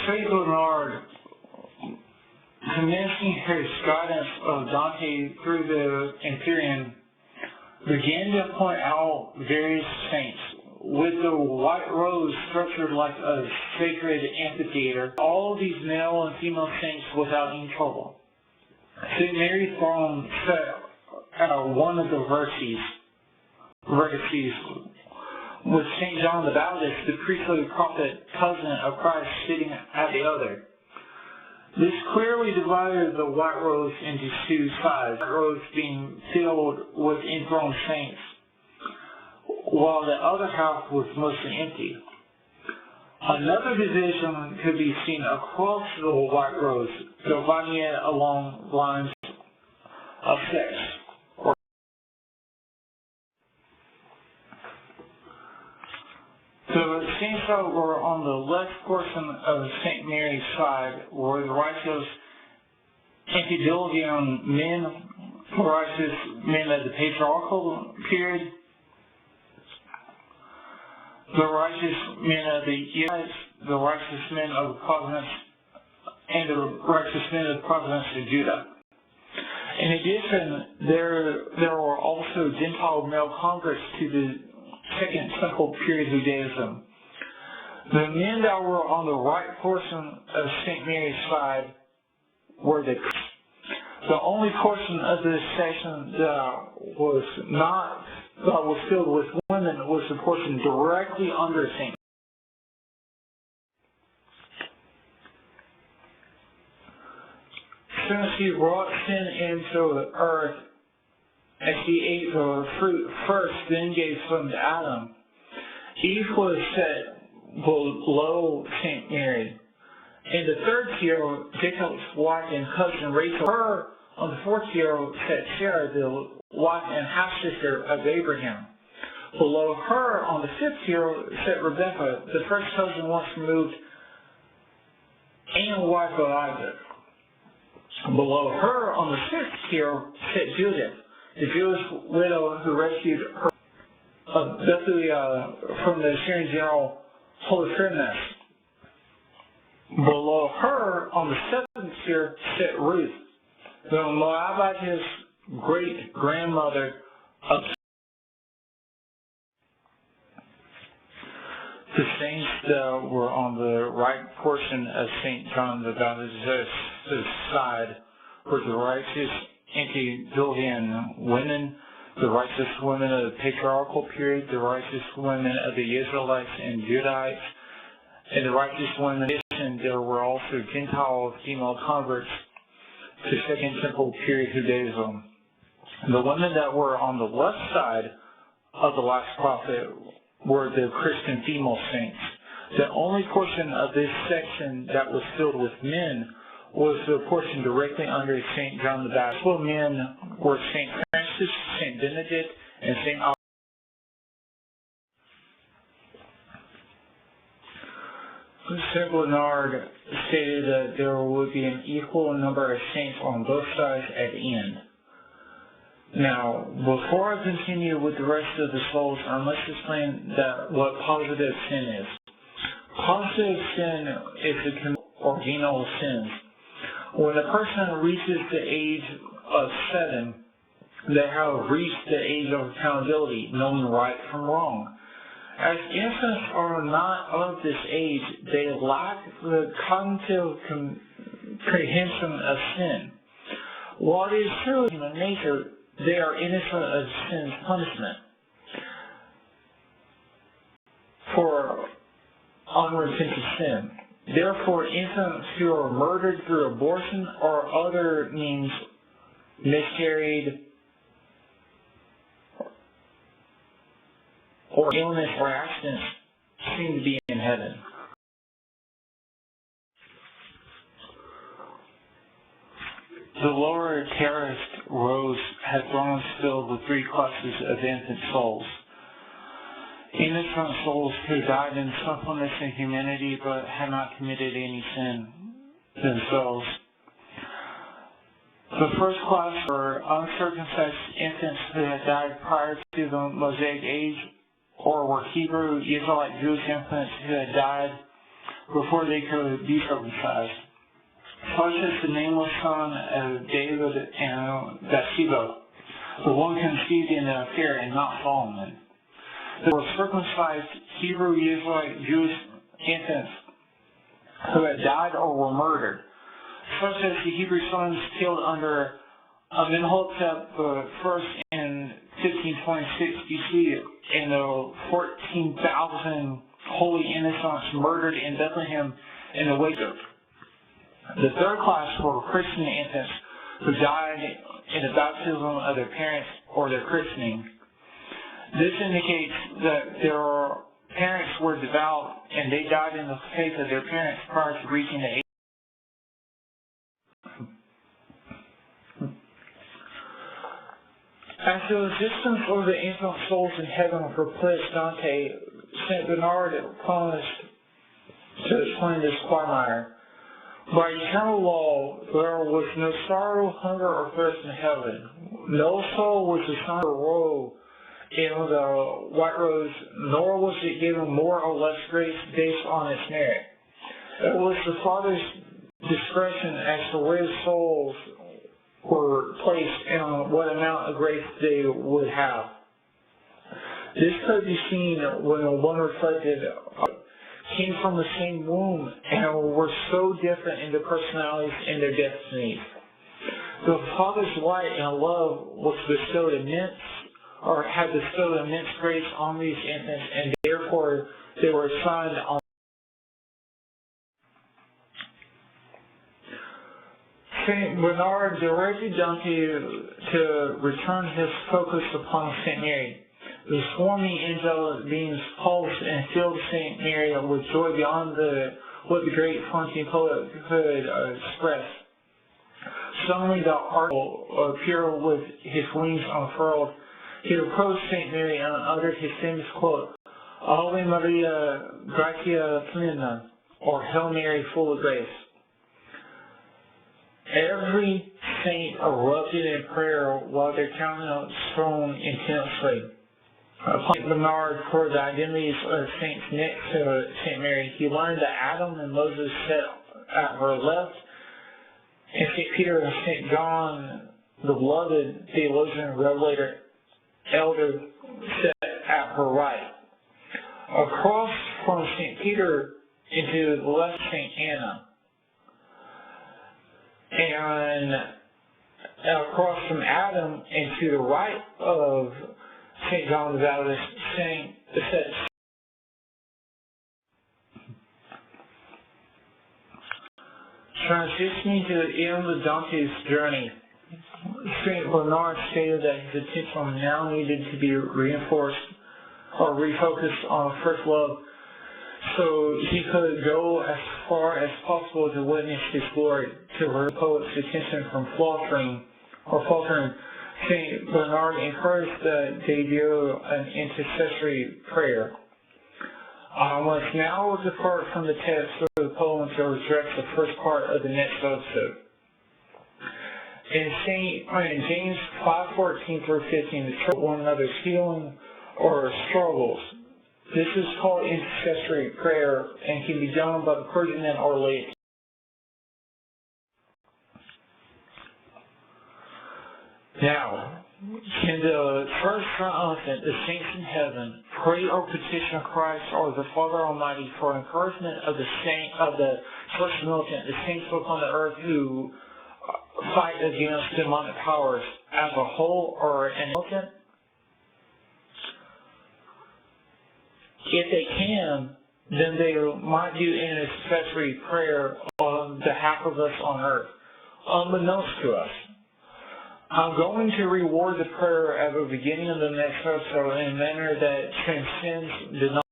St. Bernard, commencing his guidance of Dante through the Empyrean, began to point out various saints, with the white rose structured like a sacred amphitheater, all these male and female saints without any trouble. St. Mary's throne set one of the vertices, with St. John the Baptist, the priestly prophet cousin of Christ, sitting at the other. This clearly divided the white rose into two sides, the white rose being filled with enthroned saints, while the other half was mostly empty. Another division could be seen across the white rose, dividing it along lines of sex. The saints that were on the left portion of St. Mary's side were the righteous antediluvian men, righteous men of the patriarchal period, the righteous men of the Israelites, the righteous men of the province, and the righteous men of the province of Judah. In addition, there were also Gentile male converts to the Second Temple period Judaism. The men that were on the right portion of St. Mary's side were the only portion of this section that was filled with women was the portion directly under St. Since he brought sin into the earth, as he ate the fruit first, then gave some to Adam, Eve was set below St. Mary. In the third tier, Jacob's wife and cousin Rachel. Her, on the fourth tier, set Sarah, the wife and half-sister of Abraham. Below her, on the fifth tier, set Rebekah, the first cousin once removed, and wife of Isaac. Below her, on the sixth tier, set Judith, the Jewish widow who rescued her of Bethlehem from the Syrian general Holofernes. Below her, on the seventh tier, sat Ruth, the Moabitess great-grandmother of the saints that were on the right portion of St. John the Baptist's side were the righteous antediluvian women, the righteous women of the patriarchal period, the righteous women of the Israelites and Judahites, and the righteous women. In addition, there were also Gentile female converts to Second Temple period Judaism. The women that were on the left side of the last prophet were the Christian female saints. The only portion of this section that was filled with men was the portion directly under St. John the Baptist. The men were St. Francis, St. Benedict, and St. St. Bernard stated that there would be an equal number of saints on both sides at the end. Now, before I continue with the rest of the souls, I must explain what positive sin is. Positive sin is the or venial sins. When a person reaches the age of 7, they have reached the age of accountability, knowing right from wrong. As infants are not of this age, they lack the cognitive comprehension of sin. While it is true in human nature, they are innocent of sin's punishment for unrepentant sin. Therefore, infants who are murdered through abortion or other means, miscarried, or illness or accidents, seem to be in heaven. The lower terraced rows have thrones filled with 3 classes of infant souls. Innocent souls who died in sinfulness and humanity but had not committed any sin themselves. The first class were uncircumcised infants who had died prior to the Mosaic age, or were Hebrew, Israelite, Jewish infants who had died before they could be circumcised, such as the nameless son of David and Bathsheba, the one conceived in an affair and not Solomon. There were circumcised Hebrew, Israelite, Jewish infants who had died or were murdered, such as the Hebrew sons killed under Amenhotep I in 1526 BC, and the 14,000 holy innocents murdered in Bethlehem in the wake of. The third class were Christian infants who died in the baptism of their parents or their christening. This indicates that their parents were devout and they died in the faith of their parents prior to reaching the age. As the existence of the infant souls in heaven perplexed Dante, St. Bernard promised to explain this quagmire. By eternal law, there was no sorrow, hunger, or thirst in heaven. No soul was assigned a role in the white rose, nor was it given more or less grace based on its merit. It was the Father's discretion as to where souls were placed and what amount of grace they would have. This could be seen when one reflected came from the same womb and were so different in their personalities and their destinies. The Father's light and love was bestowed had bestowed immense grace on these infants, and therefore they were assigned on. St. Bernard directed Dante to return his focus upon St. Mary. The swarming angelic beings pulsed and filled St. Mary with joy beyond what the great Florentine poet could express. Suddenly the archangel appeared with his wings unfurled. He approached St. Mary and uttered his famous quote, Ave Maria, gratia plena, or Hail Mary, full of grace. Every saint erupted in prayer while their countenance shone intensely. Upon Bernard for the identities of saints next to St. Mary, he learned that Adam and Moses sat at her left, and St. Peter and St. John, the beloved theologian, revelator, elder, sat at her right. Across from St. Peter into the left, St. Anna. And across from Adam and to the right of St. John the Baptist, transitioning to the end of Dante's journey, St. Bernard stated that his attention now needed to be reinforced or refocused on first love, so he could go as far as possible to witness his glory, to her poet's attention from faltering. St. Bernard encouraged that they do an intercessory prayer. I must now depart from the text of the poem to address the first part of the next episode. In James 5:14 through 15, the church one another's healing or struggles. This is called intercessory prayer and can be done by the clergyman or laity. Now, can the first triumphant, the saints in heaven, pray or petition Christ or the Father Almighty for encouragement of the first militant, the saints upon the earth who fight against demonic powers as a whole or an militant? If they can, then they might do an intercessory prayer on behalf of us on earth, unbeknownst to us. I'm going to reward the prayer at the beginning of the next episode in a manner that transcends denial.